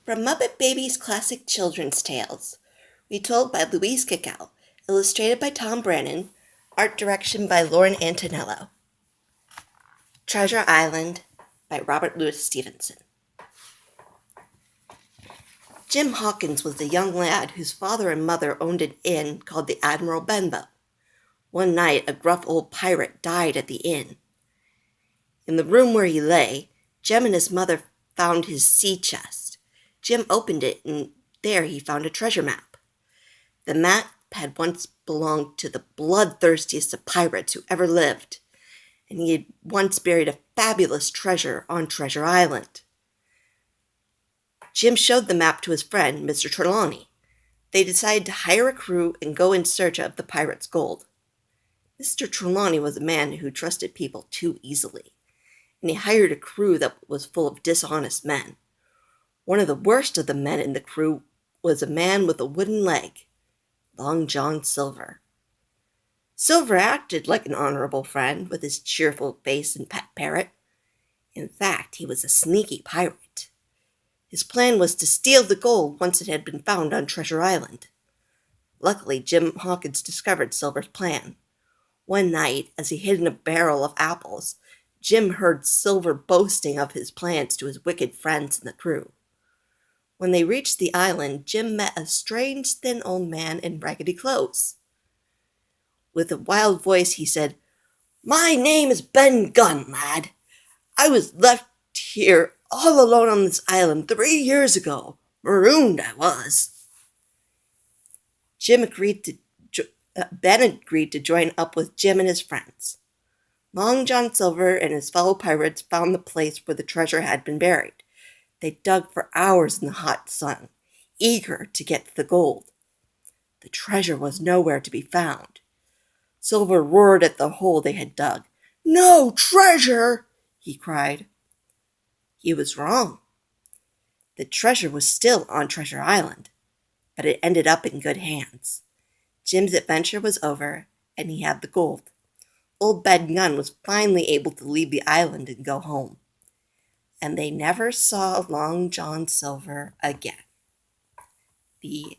From Muppet Babies' classic children's tales, retold by Louise Kickow, illustrated by Tom Brannan, art direction by Lauren Antonello. Treasure Island by Robert Louis Stevenson. Jim Hawkins was a young lad whose father and mother owned an inn called the Admiral Benbow. One night, a gruff old pirate died at the inn. In the room where he lay, Jim and his mother found his sea chest. Jim opened it, and there he found a treasure map. The map had once belonged to the bloodthirstiest of pirates who ever lived, and he had once buried a fabulous treasure on Treasure Island. Jim showed the map to his friend, Mr. Trelawney. They decided to hire a crew and go in search of the pirate's gold. Mr. Trelawney was a man who trusted people too easily, and he hired a crew that was full of dishonest men. One of the worst of the men in the crew was a man with a wooden leg, Long John Silver. Silver acted like an honorable friend with his cheerful face and pet parrot. In fact, he was a sneaky pirate. His plan was to steal the gold once it had been found on Treasure Island. Luckily, Jim Hawkins discovered Silver's plan. One night, as he hid in a barrel of apples, Jim heard Silver boasting of his plans to his wicked friends in the crew. When they reached the island, Jim met a strange, thin old man in raggedy clothes. With a wild voice, he said, "My name is Ben Gunn, lad. I was left here all alone on this island 3 years ago. Marooned I was." Ben agreed to join up with Jim and his friends. Long John Silver and his fellow pirates found the place where the treasure had been buried. They dug for hours in the hot sun, eager to get to the gold. The treasure was nowhere to be found. Silver roared at the hole they had dug. "No treasure!" he cried. He was wrong. The treasure was still on Treasure Island, but it ended up in good hands. Jim's adventure was over, and he had the gold. Old Ben Gunn was finally able to leave the island and go home. And they never saw Long John Silver again. The